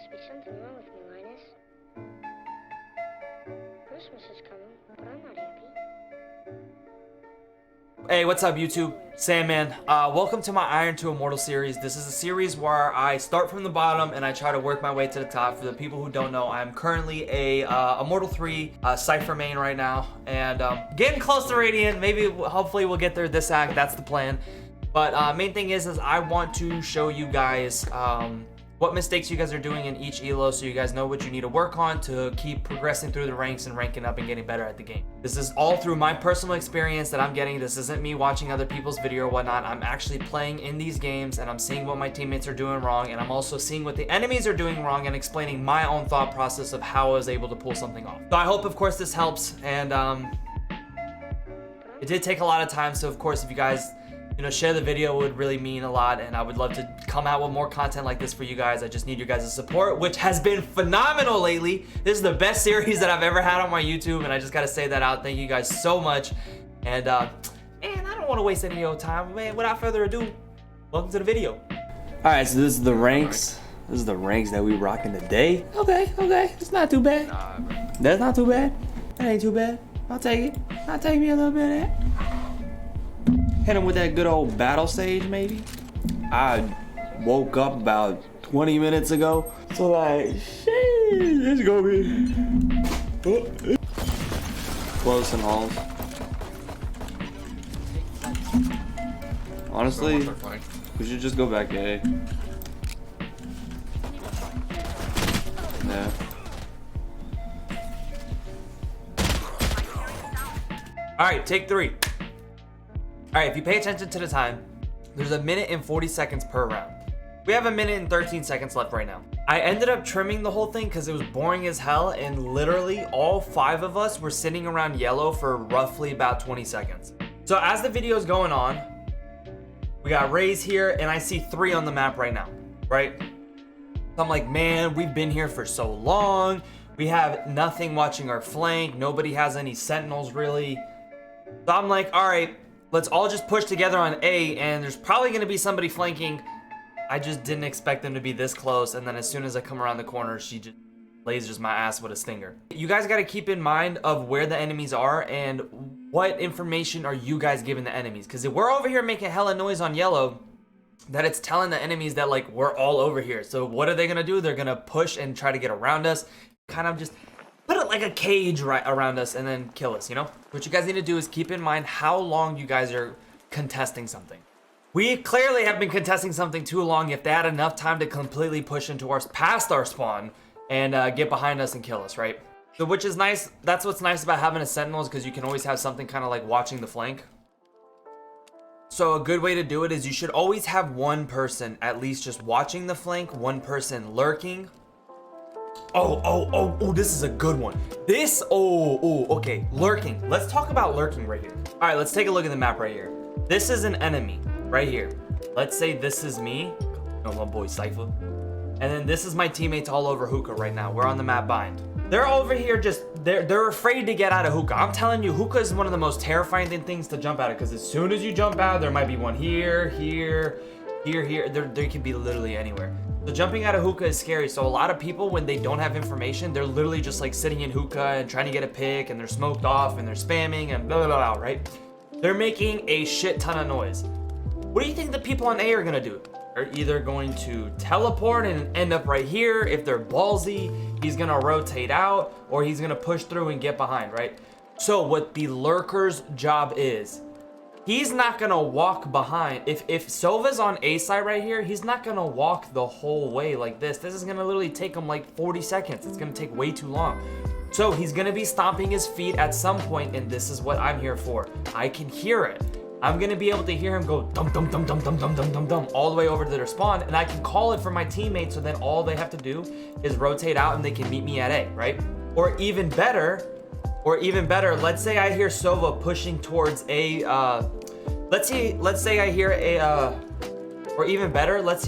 must be something wrong with me, Linus. Christmas is coming, but I'm not happy. Hey, what's up YouTube? Sandman. Welcome to my Iron to Immortal series. This is a series where I start from the bottom and I try to work my way to the top. For the people who don't know, I'm currently a Immortal 3 Cypher main right now, and getting close to Radiant. Maybe, hopefully we'll get there this act. That's the plan. But main thing is I want to show you guys what mistakes you guys are doing in each elo, so you guys know what you need to work on to keep progressing through the ranks and ranking up and getting better at the game. This is all through my personal experience that I'm getting. This isn't me watching other people's video or whatnot. I'm actually playing in these games and I'm seeing what my teammates are doing wrong, and I'm also seeing what the enemies are doing wrong and explaining my own thought process of how I was able to pull something off. So I hope, of course, this helps, and it did take a lot of time, so of course if you guys share the video, would really mean a lot, and I would love to come out with more content like this for you guys. I just need your guys' support, which has been phenomenal lately. This is the best series that I've ever had on my YouTube, and I just gotta say that out. Thank you guys so much. And man, I don't want to waste any of your time, man. Without further ado, welcome to the video. All right, so this is the ranks. This is the ranks that we rocking today. Okay, it's not too bad. That's not too bad. That ain't too bad. I'll take it. I'll take me a little bit of that. Hit him with that good old battle stage, maybe. I woke up about 20 minutes ago, so like, shit, it's gonna be close and halls. Honestly, we should just go back A. Yeah. All right, take 3. All right, if you pay attention to the time, there's 1 minute and 40 seconds per round. We have 1 minute and 13 seconds left right now. I ended up trimming the whole thing because it was boring as hell, and literally all 5 of us were sitting around yellow for roughly about 20 seconds. So as the video is going on, we got Rays here, and I see 3 on the map right now, right? So I'm like, man, we've been here for so long. We have nothing watching our flank. Nobody has any sentinels really. So I'm like, all right, let's all just push together on A, and there's probably going to be somebody flanking. I just didn't expect them to be this close, and then as soon as I come around the corner, she just lasers my ass with a stinger. You guys got to keep in mind of where the enemies are and what information are you guys giving the enemies, because if we're over here making hella noise on yellow, that it's telling the enemies that like we're all over here. So what are they going to do? They're going to push and try to get around us, kind of just put it like a cage right around us and then kill us, What you guys need to do is keep in mind how long you guys are contesting something. We clearly have been contesting something too long if they had enough time to completely push into past our spawn and get behind us and kill us, right? So which is nice. That's what's nice about having a sentinel, is because you can always have something kind of like watching the flank. So a good way to do it is you should always have one person at least just watching the flank, one person lurking. Oh, this is a good one. Okay, lurking. Let's talk about lurking right here. All right, let's take a look at the map right here. This is an enemy right here. Let's say this is me. Oh, my boy Cypher. And then this is my teammates all over hookah right now. We're on the map bind. They're over here they're afraid to get out of hookah. I'm telling you, hookah is one of the most terrifying things to jump out of, because as soon as you jump out, there might be one here. There could be literally anywhere. So jumping out of hookah is scary. So a lot of people, when they don't have information, they're literally just like sitting in hookah and trying to get a pick, and they're smoked off and they're spamming and blah, blah, blah, right? They're making a shit ton of noise. What do you think the people on A are gonna do? They're either going to teleport and end up right here. If they're ballsy, he's gonna rotate out, or he's gonna push through and get behind, right? So what the lurker's job is, he's not gonna walk behind. If Sova's on A side right here, he's not gonna walk the whole way like this. This is gonna literally take him like 40 seconds. It's gonna take way too long. So he's gonna be stomping his feet at some point, and this is what I'm here for. I can hear it. I'm gonna be able to hear him go dum dum dum dum dum dum dum dum dum all the way over to their spawn, and I can call it for my teammates, so then all they have to do is rotate out and they can meet me at A, right? Or even better, let's say I hear Sova pushing towards A, let's say I hear a, let's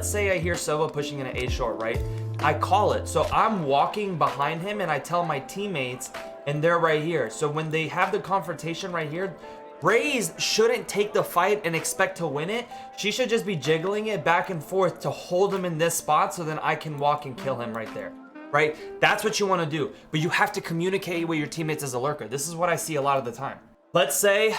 say I hear Sova pushing in an A short, right? I call it. So I'm walking behind him and I tell my teammates, and they're right here. So when they have the confrontation right here, Raze shouldn't take the fight and expect to win it. She should just be jiggling it back and forth to hold him in this spot so then I can walk and kill him right there. Right? That's what you want to do. But you have to communicate with your teammates as a lurker. This is what I see a lot of the time. Let's say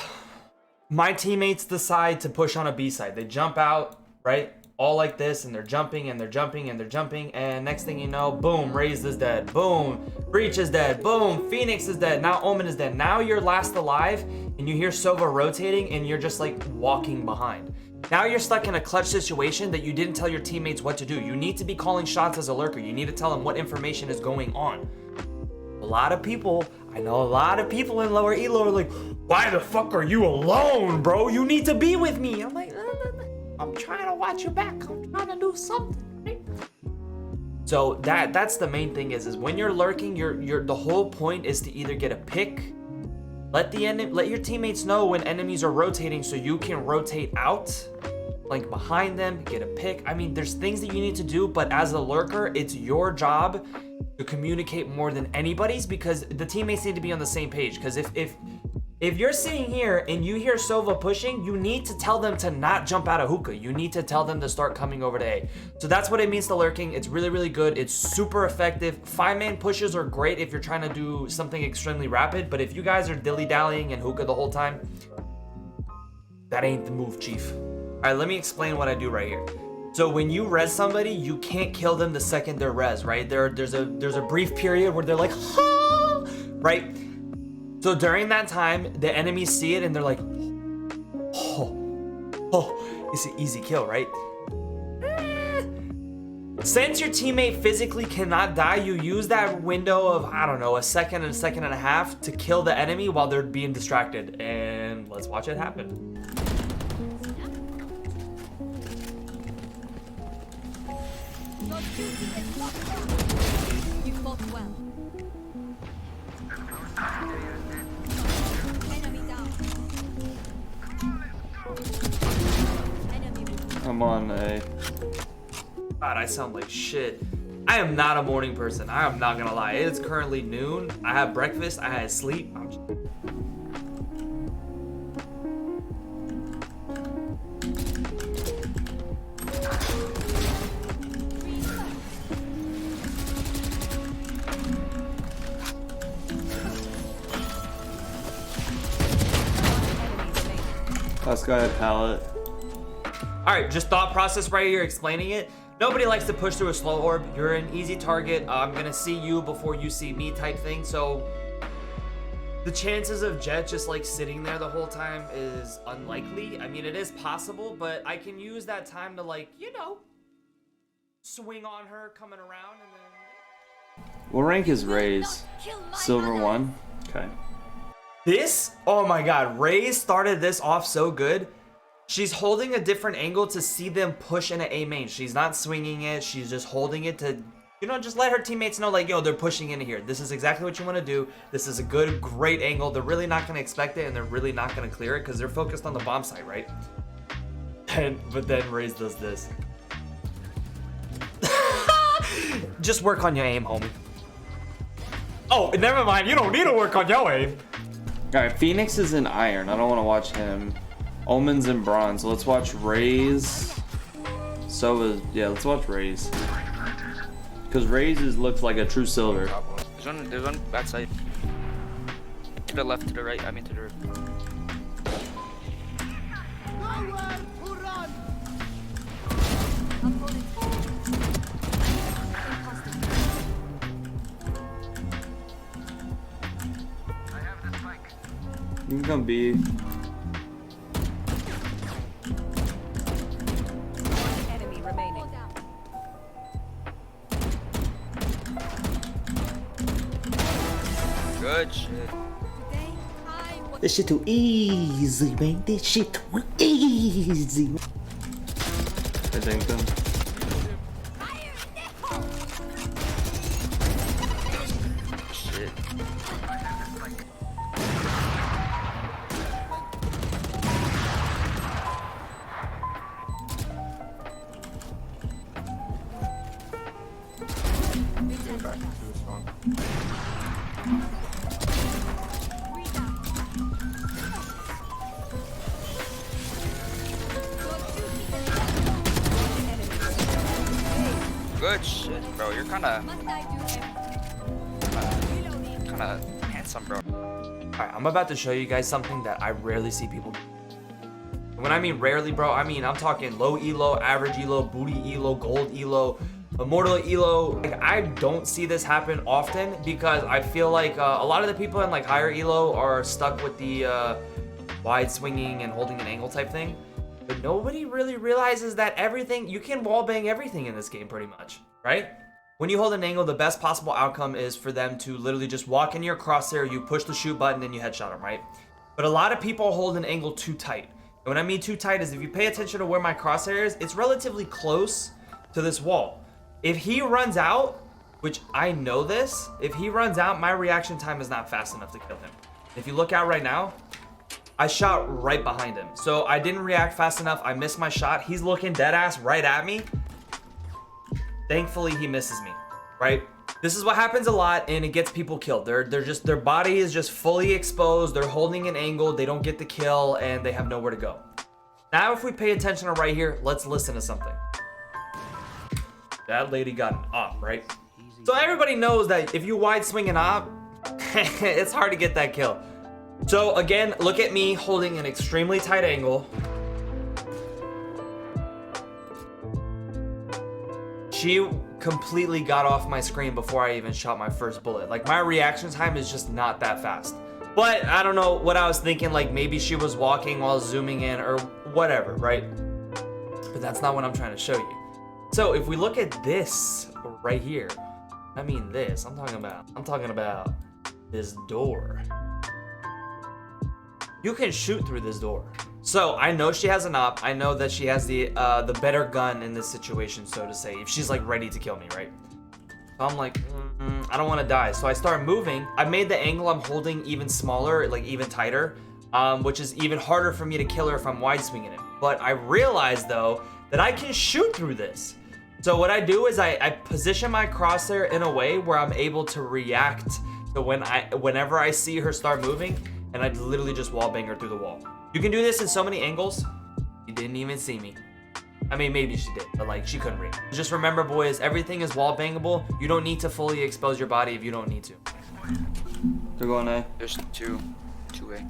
my teammates decide to push on a B side. They jump out, right? All like this, and they're jumping, and they're jumping, and they're jumping, and next thing you know, boom, Raze is dead. Boom, Breach is dead. Boom, Phoenix is dead. Now Omen is dead. Now you're last alive, and you hear Sova rotating, and you're just like walking behind. Now you're stuck in a clutch situation that you didn't tell your teammates what to do. You need to be calling shots as a lurker. You need to tell them what information is going on. A lot of people, I know a lot of people in lower elo are like, why the fuck are you alone, bro? You need to be with me. I'm like, I'm trying to watch your back. I'm trying to do something, right? So that's the main thing is when you're lurking, the whole point is to either get a pick, let your teammates know when enemies are rotating so you can rotate out, flank behind them, get a pick. I mean, there's things that you need to do, but as a lurker, it's your job to communicate more than anybody's because the teammates need to be on the same page. Because if you're sitting here and you hear Sova pushing, you need to tell them to not jump out of hookah. You need to tell them to start coming over to A. So that's what it means to lurking. It's really, really good. It's super effective. 5-man pushes are great if you're trying to do something extremely rapid. But if you guys are dilly-dallying and hookah the whole time, that ain't the move, chief. All right, let me explain what I do right here. So when you res somebody, you can't kill them the second they're res, right? There's a brief period where they're like, ah! Right? So during that time, the enemies see it and they're like, oh, it's an easy kill, right? Since your teammate physically cannot die, you use that window of, I don't know, a second and a half to kill the enemy while they're being distracted. And let's watch it happen. You fought well. Enemy down. I'm on A. God, I sound like shit. I am not a morning person. I am not gonna lie. It is currently noon. I had breakfast. I had sleep. Last guy had pallet. All right, just thought process right here, explaining it. Nobody likes to push through a slow orb. You're an easy target. I'm gonna see you before you see me type thing. So the chances of Jet just like sitting there the whole time is unlikely. I mean, it is possible, but I can use that time to like, you know, swing on her coming around and then. What rank is Raze? Silver 1? Okay. This, oh my god, Raze started this off so good. She's holding a different angle to see them push into A main. She's not swinging it. She's just holding it to, you know, just let her teammates know like, yo, they're pushing into here. This is exactly what you want to do. This is a good, great angle. They're really not going to expect it and they're really not going to clear it because they're focused on the bomb site, right? But then Raze does this. Just work on your aim, homie. Oh, never mind. You don't need to work on your aim. Alright, Phoenix is in iron. I don't want to watch him. Omen's in bronze. Let's watch Raze. Yeah, let's watch Raze. Because Raze looks like a true silver. There's one backside. To the left, to the right, I mean to the right. You can come B. Enemy remaining. Good shit. Today, I was This shit too easy, man. This shit too easy. I think them. Shit. Good shit, bro. You're kind of Must I do everything? handsome, bro. Alright, I'm about to show you guys something that I rarely see people do. When I mean rarely, bro, I mean I'm talking low elo, average elo, booty elo, gold elo, immortal elo. Like, I don't see this happen often because I feel like a lot of the people in like higher elo are stuck with the wide swinging and holding an angle type thing. But nobody really realizes that everything, you can wallbang everything in this game pretty much, right? When you hold an angle, the best possible outcome is for them to literally just walk in your crosshair, you push the shoot button, and you headshot them, right? But a lot of people hold an angle too tight. And what I mean too tight is if you pay attention to where my crosshair is, it's relatively close to this wall. If he runs out, which I know this, if he runs out, my reaction time is not fast enough to kill him. If you look out right now, I shot right behind him. So I didn't react fast enough. I missed my shot. He's looking dead ass right at me. Thankfully, he misses me, right? This is what happens a lot, and it gets people killed. Their body is just fully exposed. They're holding an angle. They don't get the kill, and they have nowhere to go. Now, if we pay attention to right here, let's listen to something. That lady got an op, right? So everybody knows that if you wide swing an op, it's hard to get that kill. So again, look at me holding an extremely tight angle. She completely got off my screen before I even shot my first bullet. Like, my reaction time is just not that fast. But I don't know what I was thinking, like maybe she was walking while zooming in or whatever, right? But that's not what I'm trying to show you. So if we look at this right here, I mean this, I'm talking about this door. You can shoot through this door. So I know she has an op. I know that she has the better gun in this situation, so to say, if she's like ready to kill me, right? So I'm like, I don't want to die. So I start moving. I made the angle I'm holding even smaller, like even tighter, which is even harder for me to kill her if I'm wide swinging it. But I realized though that I can shoot through this. So what I do is I position my crosshair in a way where I'm able to react to whenever I see her start moving, and I literally just wallbang her through the wall. You can do this in so many angles. You didn't even see me. I mean, maybe she did, but like she couldn't read. Just remember, boys, everything is wallbangable. You don't need to fully expose your body if you don't need to. They're going A. There's two A.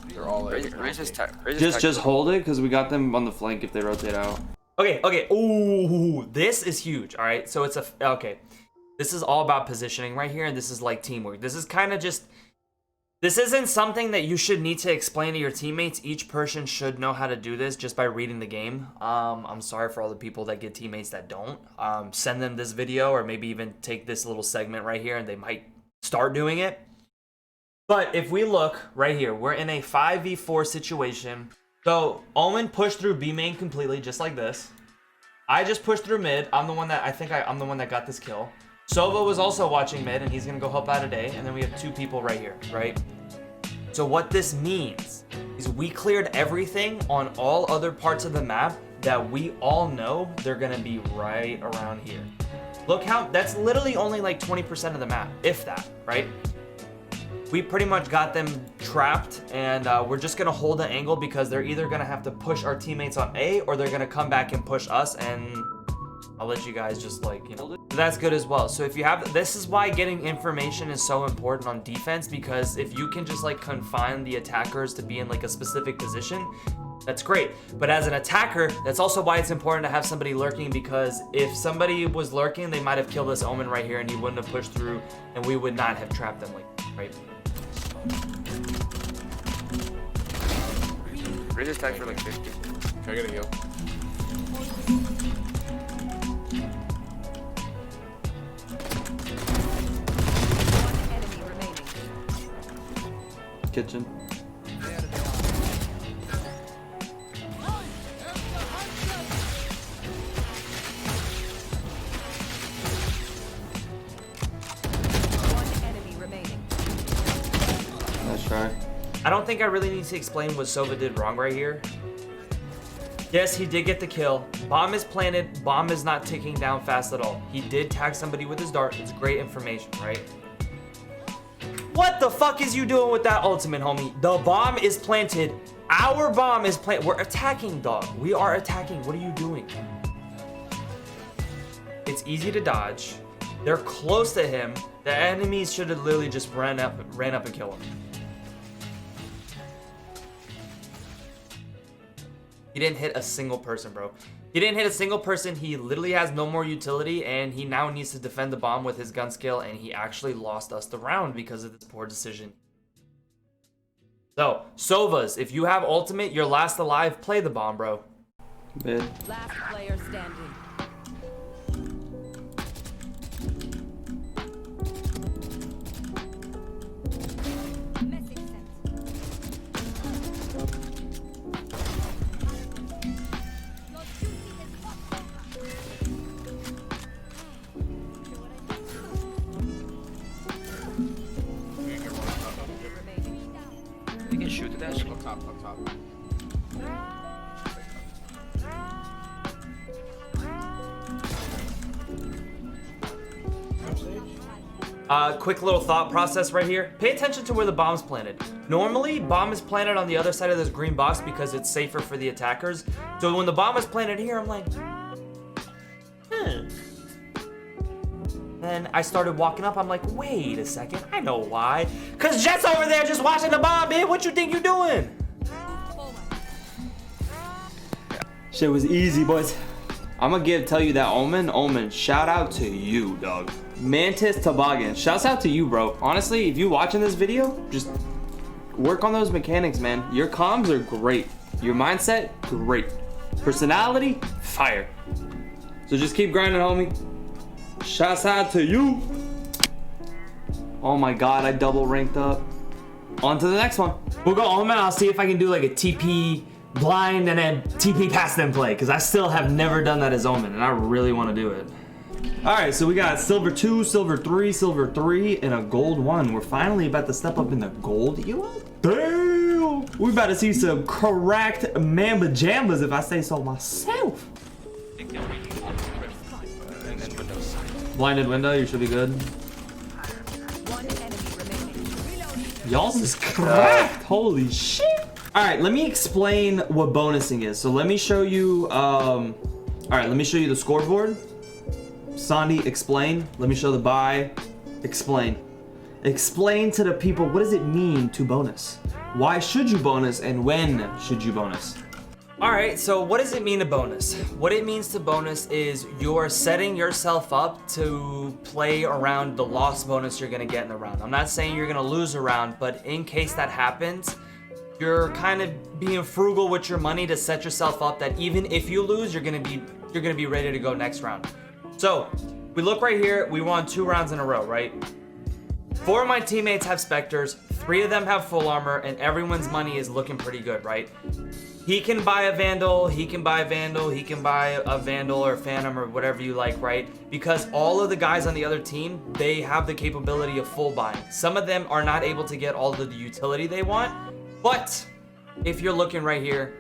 They're all A. Just hold it because we got them on the flank if they rotate out. Okay. Ooh, this is huge. All right, so it's okay. This is all about positioning right here, and this is like teamwork. This is kind of just. This isn't something that you should need to explain to your teammates. Each person should know how to do this just by reading the game. I'm sorry for all the people that get teammates that don't. Send them this video or maybe even take this little segment right here and they might start doing it. But if we look right here, we're in a 5v4 situation. So Omen pushed through B main completely just like this. I just pushed through mid. I'm the one that got this kill. Sova was also watching mid, and he's gonna go help out today. And then we have two people right here, right? So what this means is we cleared everything on all other parts of the map that we all know they're gonna be right around here. Look how, that's literally only like 20% of the map, if that, right? We pretty much got them trapped, and we're just gonna hold an angle because they're either gonna have to push our teammates on A, or they're gonna come back and push us, and I'll let you guys just like, you know, that's good as well. So if you have, this is why getting information is so important on defense, because if you can just like confine the attackers to be in like a specific position, that's great. But as an attacker, that's also why it's important to have somebody lurking, because if somebody was lurking, they might have killed this Omen right here and he wouldn't have pushed through and we would not have trapped them, like, right? Raise his tag for like 50. Can I get a heal? One enemy remaining. Kitchen. One enemy remaining. Nice try. I don't think I really need to explain what Sova did wrong right here. Yes, he did get the kill. Bomb is planted. Bomb is not ticking down fast at all. He did tag somebody with his dart. It's great information, right? What the fuck is you doing with that ultimate, homie? The bomb is planted. Our bomb is planted. We're attacking, dog. We are attacking. What are you doing? It's easy to dodge. They're close to him. The enemies should have literally just ran up and killed him. He didn't hit a single person, bro. He didn't hit a single person. He literally has no more utility, and he now needs to defend the bomb with his gun skill, and he actually lost us the round because of this poor decision. So, Sovas, if you have ultimate, you're last alive, play the bomb, bro. Mid. Last player standing. You can shoot that shit. Up top. Quick little thought process right here. Pay attention to where the bomb's planted. Normally, bomb is planted on the other side of this green box because it's safer for the attackers. So when the bomb is planted here, I'm like, Then I started walking up. I'm like, wait a second. I know why. Because Jet's over there just watching the bomb, man. What you think you doing? Shit was easy, boys. I'm gonna tell you that Omen, shout out to you, dog. Mantis Toboggan, shouts out to you, bro. Honestly, if you watching this video, just work on those mechanics, man. Your comms are great. Your mindset, great. Personality, fire. So just keep grinding, homie. Shouts out to you. Oh my God, I double ranked up. On to the next one. We'll go Omen. I'll see if I can do like a TP blind and then TP past them play, because I still have never done that as Omen, and I really want to do it. All right, so we got silver 2, silver 3, silver 3, and a gold 1. We're finally about to step up in the gold elo. Damn! We're about to see some correct mamba jambas, if I say so myself. Blinded window, you should be good. One enemy remaining. Y'all's is cracked. Holy shit. All right, let me explain what bonusing is. So let me show you, all right, let me show you the scoreboard. Sandy, explain. Let me show the buy. Explain. Explain to the people, what does it mean to bonus? Why should you bonus and when should you bonus? All right, so what does it mean to bonus? What it means to bonus is you're setting yourself up to play around the loss bonus you're gonna get in the round. I'm not saying you're gonna lose a round, but in case that happens, you're kind of being frugal with your money to set yourself up that even if you lose, you're gonna be ready to go next round. So we look right here, we won 2 rounds in a row, right? 4 of my teammates have Spectres, 3 of them have full armor, and everyone's money is looking pretty good, right? He can buy a Vandal, he can buy a Vandal, he can buy a Vandal or Phantom or whatever you like, right? Because all of the guys on the other team, they have the capability of full buying. Some of them are not able to get all of the utility they want, but if you're looking right here,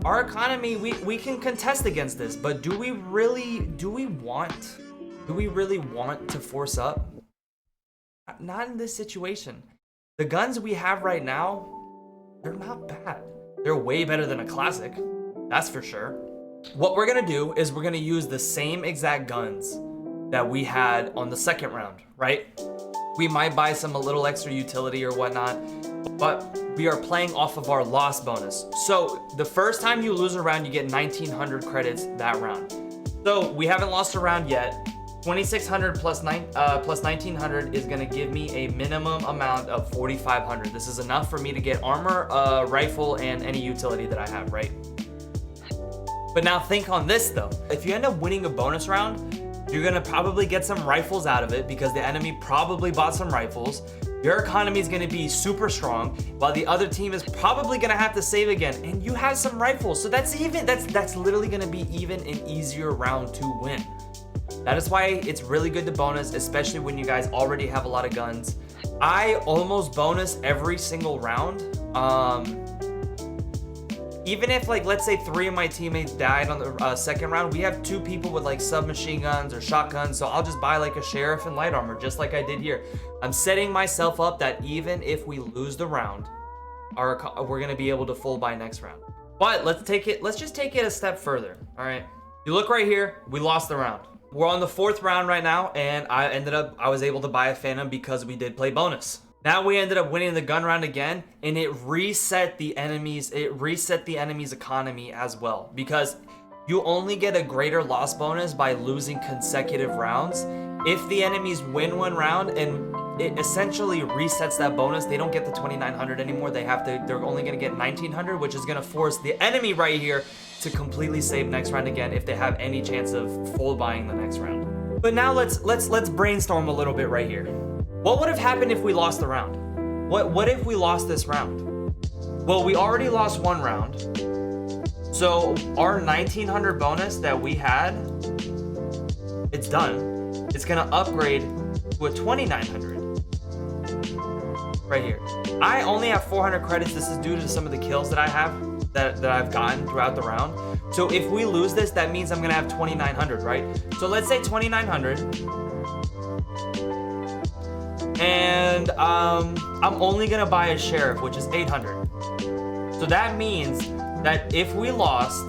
our economy, we can contest against this, but do we really want to force up? Not in this situation. The guns we have right now, they're not bad. They're way better than a classic, that's for sure. What we're gonna do is we're gonna use the same exact guns that we had on the second round, right? We might buy some a little extra utility or whatnot, but we are playing off of our loss bonus. So the first time you lose a round, you get 1,900 credits that round. So we haven't lost a round yet. 2,600 plus 1,900 is gonna give me a minimum amount of 4,500. This is enough for me to get armor, rifle, and any utility that I have, right? But now think on this though. If you end up winning a bonus round, you're gonna probably get some rifles out of it because the enemy probably bought some rifles. Your economy is gonna be super strong, while the other team is probably gonna have to save again, and you have some rifles. So that's literally gonna be even an easier round to win. That is why it's really good to bonus, especially when you guys already have a lot of guns. I almost bonus every single round. Even if, like, let's say 3 of my teammates died on the second round, we have 2 people with like submachine guns or shotguns, so I'll just buy like a sheriff and light armor, just like I did here. I'm setting myself up that even if we lose the round, we're gonna be able to full buy next round. But let's just take it a step further, all right? You look right here, we lost the round. We're on the 4th round right now, and I was able to buy a Phantom because we did play bonus. Now we ended up winning the gun round again, and it reset the enemy's economy as well, because you only get a greater loss bonus by losing consecutive rounds. If the enemies win one round, and it essentially resets that bonus, they don't get the 2,900 anymore. They're only gonna get 1,900, which is gonna force the enemy right here to completely save next round again if they have any chance of full buying the next round. But now let's brainstorm a little bit right here. What would have happened if we lost the round? What if we lost this round? Well, we already lost one round. So our 1,900 bonus that we had, it's done. It's gonna upgrade to a 2,900 right here. I only have 400 credits. This is due to some of the kills that I have that I've gotten throughout the round. So if we lose this, that means I'm gonna have 2,900, right? So let's say 2,900. And I'm only gonna buy a sheriff, which is 800. So that means that if we lost,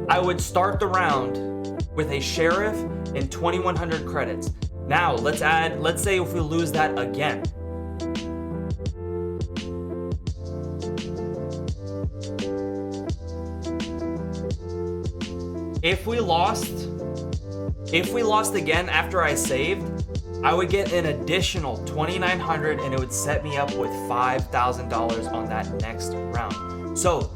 I would start the round with a sheriff and 2,100 credits. Now let's say if we lose that again. If we lost again after I saved, I would get an additional 2,900, and it would set me up with $5,000 on that next round. So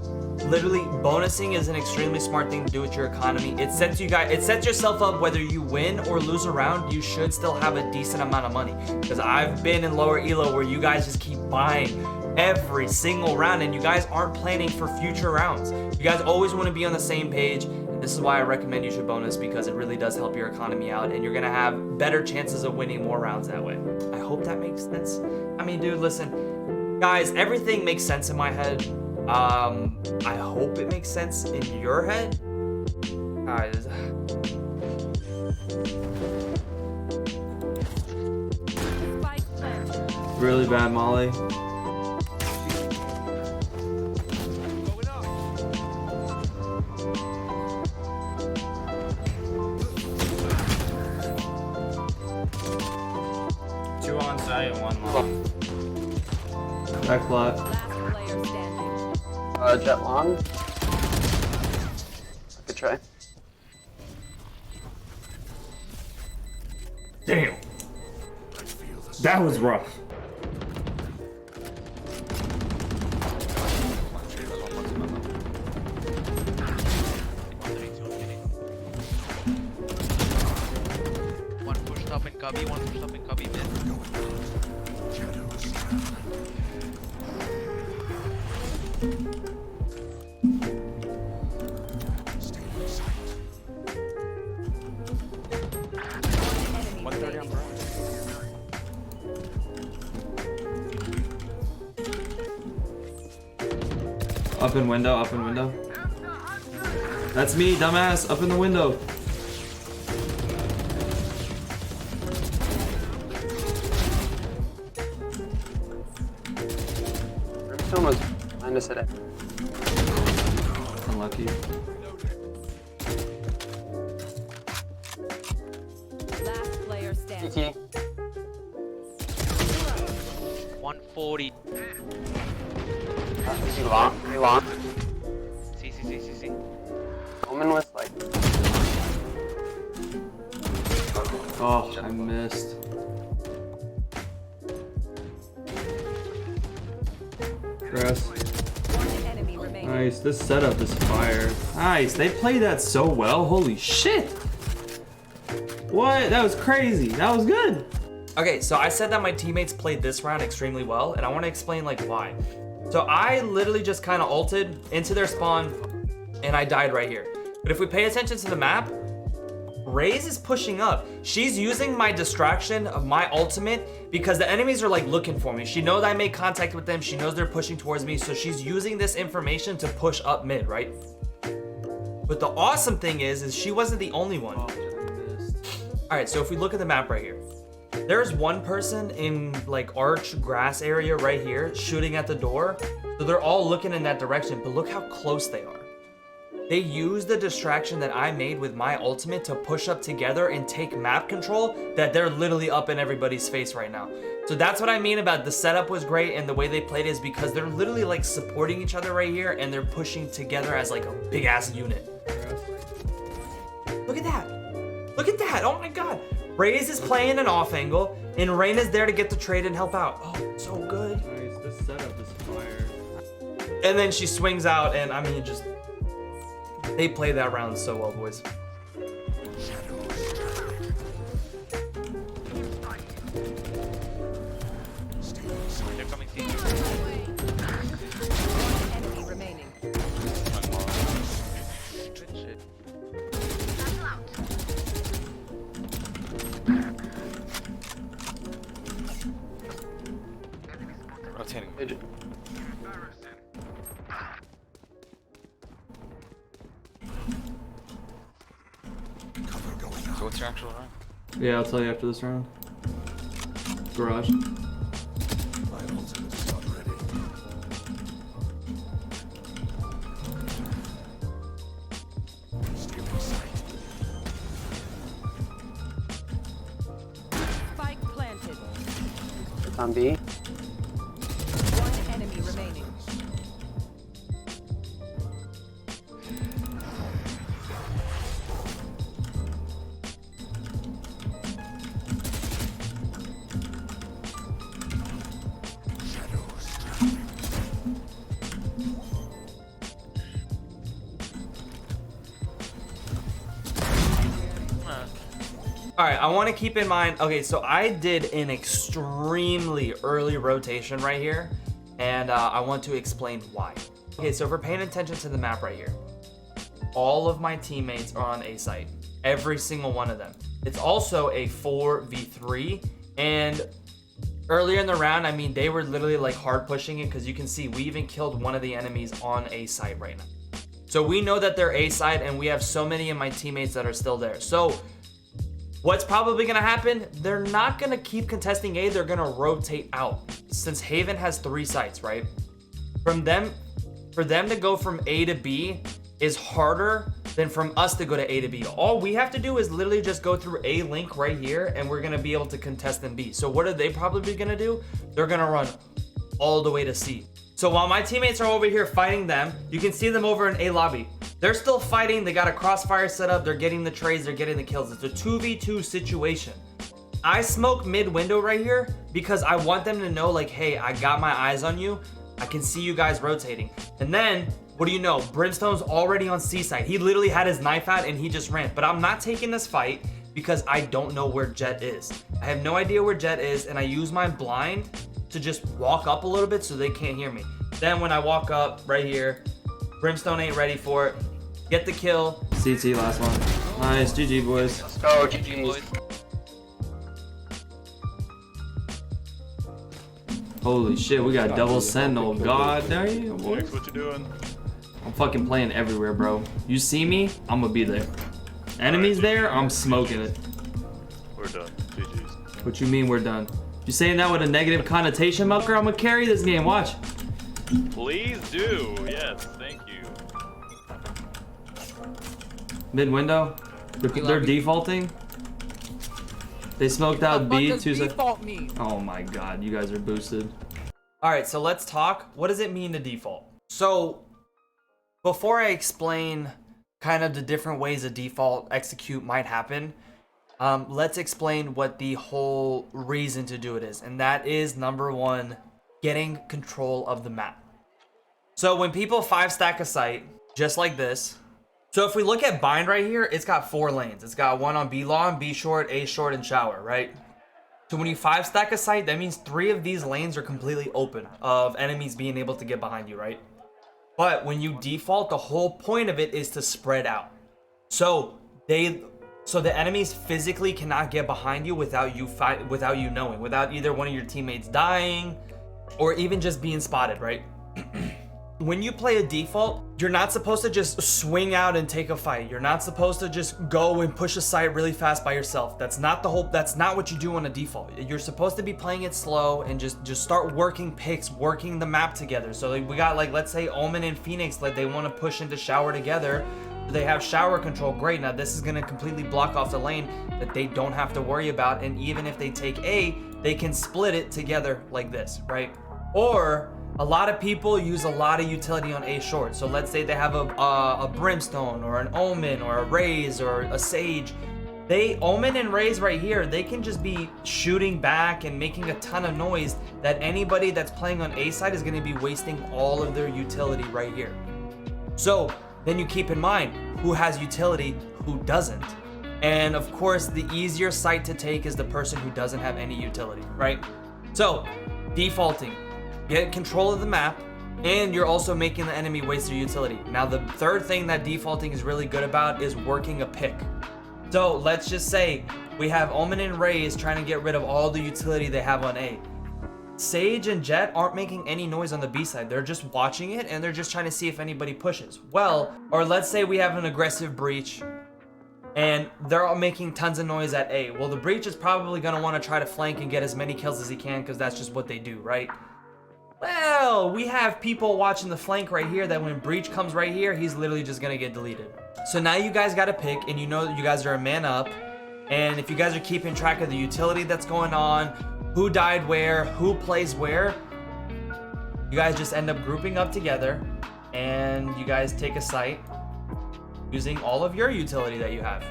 literally, bonusing is an extremely smart thing to do with your economy. It sets yourself up, whether you win or lose a round, you should still have a decent amount of money. Because I've been in lower elo where you guys just keep buying every single round, and you guys aren't planning for future rounds. You guys always want to be on the same page. This is why I recommend you should bonus, because it really does help your economy out, and you're gonna have better chances of winning more rounds that way. I hope that makes sense. I mean, dude, listen, guys, everything makes sense in my head. I hope it makes sense in your head. Guys. Really bad, Molly. Two on site and one long. Back left. Last player standing. Jet long. Good try. Damn. That was rough. One pushed up in cubby, one pushed up in cubby mid. Up in window, up in window. That's me, dumbass, up in the window. Brimstone was minus it. Unlucky. Last player standing. CT. 140. CT long. Pretty long. CC. Omen was like. Oh, I missed. Grass. One enemy remaining. Nice, this setup is fire. Nice, they played that so well. Holy shit. What? That was crazy. That was good. Okay, so I said that my teammates played this round extremely well, and I want to explain like why. So I literally just kind of ulted into their spawn, and I died right here. But if we pay attention to the map, Raze is pushing up. She's using my distraction of my ultimate because the enemies are like looking for me. She knows I made contact with them. She knows they're pushing towards me. So she's using this information to push up mid, right? But the awesome thing is she wasn't the only one. All right, so if we look at the map right here, there's one person in like arch grass area right here shooting at the door. So they're all looking in that direction, but look how close they are. they use the distraction that I made with my ultimate to push up together and take map control, that they're literally up in everybody's face right now. So that's what I mean about the setup was great, and the way they played is because they're literally like supporting each other right here, and they're pushing together as like a big ass unit. Look at that. Look at that. Oh my god. Raze is playing an off angle, and Reyna's there to get the trade and help out. Oh, so good. Nice. This setup is fire. And then she swings out, and I mean, just they play that round so well, boys. They're coming to you. One enemy remaining. Good shit. Rotating. Midget. So what's your actual round? Yeah, I'll tell you after this round. Garage. Spike planted. It's on B. One enemy remaining. All right, I want to keep in mind, okay, so I did an extremely early rotation right here, and I want to explain why. Okay, so if we're paying attention to the map right here, all of my teammates are on A site, every single one of them. It's also a 4v3, and earlier in the round, I mean, they were literally like hard pushing it, because you can see we even killed one of the enemies on A site right now. So we know that they're A site, and we have so many of my teammates that are still there. So what's probably gonna happen, they're not gonna keep contesting A, they're gonna rotate out. Since Haven has 3 sites, right? For them to go from A to B is harder than from us to go to A to B. All we have to do is literally just go through A link right here, and we're gonna be able to contest in B. So what are they probably gonna do? They're gonna run all the way to C. So while my teammates are over here fighting them, you can see them over in A lobby. They're still fighting, they got a crossfire set up, they're getting the trades, they're getting the kills. It's a 2v2 situation. I smoke mid window right here because I want them to know, like, hey, I got my eyes on you. I can see you guys rotating. And then, what do you know? Brimstone's already on C side. He literally had his knife out and he just ran. But I'm not taking this fight because I don't know where Jet is. I have no idea where Jet is, and I use my blind to just walk up a little bit so they can't hear me. Then when I walk up right here, Brimstone ain't ready for it. Get the kill. CT last one. Nice, GG boys. Let's go, GG's. Holy shit, we got double sentinel. God damn you, boys. What you doing? I'm fucking playing everywhere, bro. You see me, I'm gonna be there. Enemies there, I'm smoking it. We're done. GG's. What you mean we're done? You saying that with a negative connotation, Mucker? I'm gonna carry this game, watch. Please do. Yes, thank you. Mid window. They're defaulting. They smoked out B 2 seconds. Oh my god, you guys are boosted. All right, so let's talk. What does it mean to default? So before I explain kind of the different ways a default execute might happen, let's explain what the whole reason to do it is. And that is, number one, getting control of the map. So when people 5-stack a site, just like this. So if we look at bind right here, it's got 4 lanes. It's got one on B long, B short, A short, and shower, right? So when you 5-stack a site, that means 3 of these lanes are completely open of enemies being able to get behind you, right? But when you default, the whole point of it is to spread out. So the enemies physically cannot get behind you without you knowing, without either one of your teammates dying or even just being spotted, right? when you play a default, you're not supposed to just swing out and take a fight. You're not supposed to just go and push a site really fast by yourself. That's not what you do on a default. You're supposed to be playing it slow and just start working picks, working the map together. So like, we got like, let's say Omen and Phoenix, like they want to push into shower together. They have shower control, great. Now this is gonna completely block off the lane that they don't have to worry about. And even if they take A, they can split it together like this, right? Or a lot of people use a lot of utility on A short. So let's say they have a Brimstone or an Omen or a Raze or a Sage. Omen and Raze right here, they can just be shooting back and making a ton of noise that anybody that's playing on A side is gonna be wasting all of their utility right here. So then you keep in mind who has utility, who doesn't. And of course, the easier site to take is the person who doesn't have any utility, right? So defaulting. Get control of the map, and you're also making the enemy waste their utility. Now, the third thing that defaulting is really good about is working a pick. So let's just say we have Omen and Raze trying to get rid of all the utility they have on A. Sage and Jet aren't making any noise on the B side. They're just watching it, and they're just trying to see if anybody pushes. Well, or let's say we have an aggressive breach, and they're all making tons of noise at A. Well, the breach is probably going to want to try to flank and get as many kills as he can, because that's just what they do, right? Well, we have people watching the flank right here that when Breach comes right here, he's literally just gonna get deleted. So now you guys gotta pick, and you know that you guys are a man up. And if you guys are keeping track of the utility that's going on, who died where, who plays where, you guys just end up grouping up together, and you guys take a site using all of your utility that you have.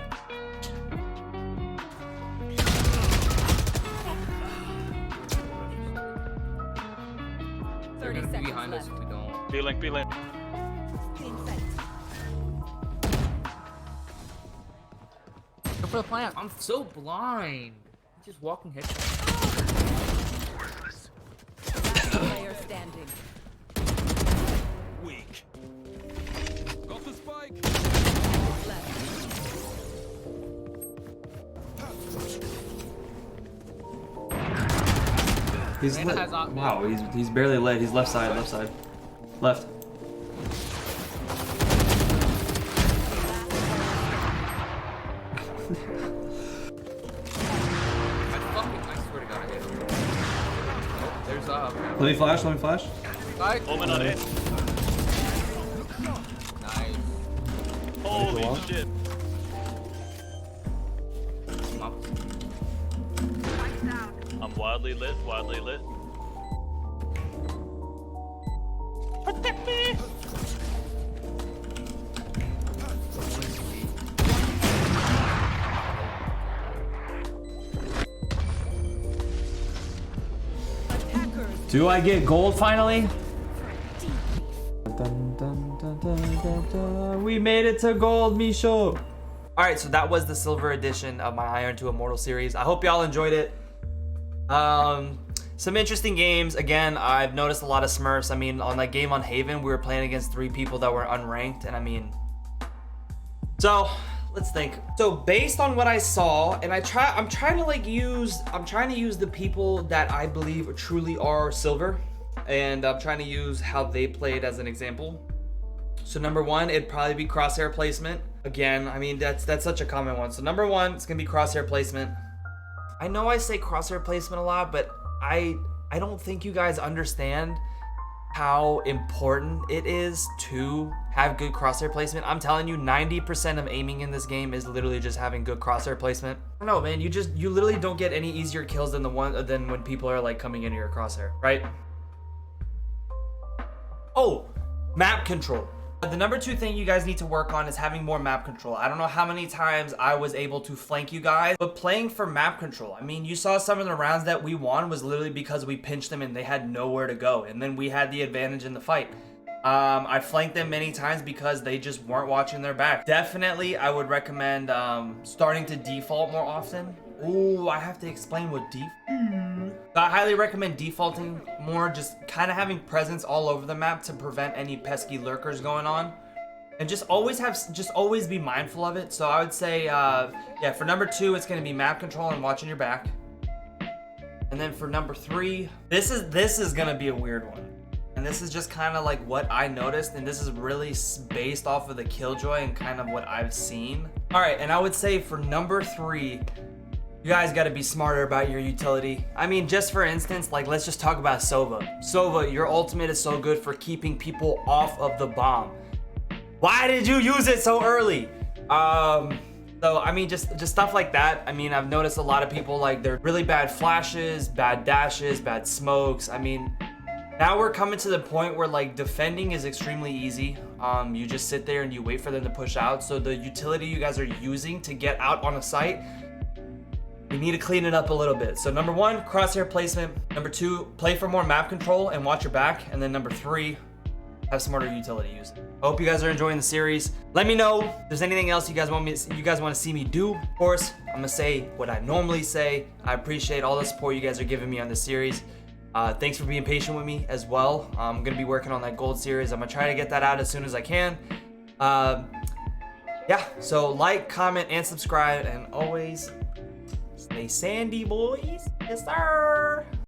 They're gonna be behind us if we don't. B-Link. Go for the plant. I'm so blind. I'm just walking headshot. Player standing. Weak. Got the spike. He's lit. Wow, he's barely lit. He's left side. Left. I swear to God, I hit him. Oh, there's Let me flash. Spike. Omen on it. Nice. Holy shit. I'm wildly lit. Protect me! Do I get gold finally? We made it to gold, Misho. Alright, so that was the silver edition of my Iron to Immortal series. I hope y'all enjoyed it. Some interesting games. Again, I've noticed a lot of smurfs. I mean, on that game on Haven, we were playing against 3 people that were unranked, and I mean, so let's think. So based on what I saw, and I'm trying to use the people that I believe truly are silver, and I'm trying to use how they played as an example. So number 1, it'd probably be crosshair placement. Again, I mean, that's such a common one. So number 1, it's gonna be crosshair placement. I know I say crosshair placement a lot, but I don't think you guys understand how important it is to have good crosshair placement. I'm telling you, 90% of aiming in this game is literally just having good crosshair placement. I don't know, man, you literally don't get any easier kills than when people are like coming into your crosshair, right? Oh, map control. The number 2 thing you guys need to work on is having more map control. I don't know how many times I was able to flank you guys, but playing for map control. I mean, you saw some of the rounds that we won was literally because we pinched them and they had nowhere to go, and then we had the advantage in the fight. I flanked them many times because they just weren't watching their back. Definitely, I would recommend starting to default more often. Ooh, I have to explain what I highly recommend defaulting more, just kind of having presence all over the map to prevent any pesky lurkers going on. And just always be mindful of it. So I would say, yeah, for number 2, it's gonna be map control and watching your back. And then for number 3, this is gonna be a weird one. And this is just kind of like what I noticed, and this is really based off of the Killjoy and kind of what I've seen. All right, and I would say for number 3, you guys got to be smarter about your utility. I mean, just for instance, like let's just talk about Sova. Sova, your ultimate is so good for keeping people off of the bomb. Why did you use it so early? So I mean, just stuff like that. I mean, I've noticed a lot of people like they're really bad flashes, bad dashes, bad smokes. I mean, now we're coming to the point where like defending is extremely easy. You just sit there and you wait for them to push out. So the utility you guys are using to get out on a site, we need to clean it up a little bit. So number 1, crosshair placement. Number 2, play for more map control and watch your back. And then number 3, have smarter utility use. I hope you guys are enjoying the series. Let me know if there's anything else you guys want to see me do. Of course, I'm gonna say what I normally say. I appreciate all the support you guys are giving me on this series. Thanks for being patient with me as well. I'm gonna be working on that gold series. I'm gonna try to get that out as soon as I can. Yeah, so like, comment, and subscribe, and always stay sandy, boys. Yes, sir.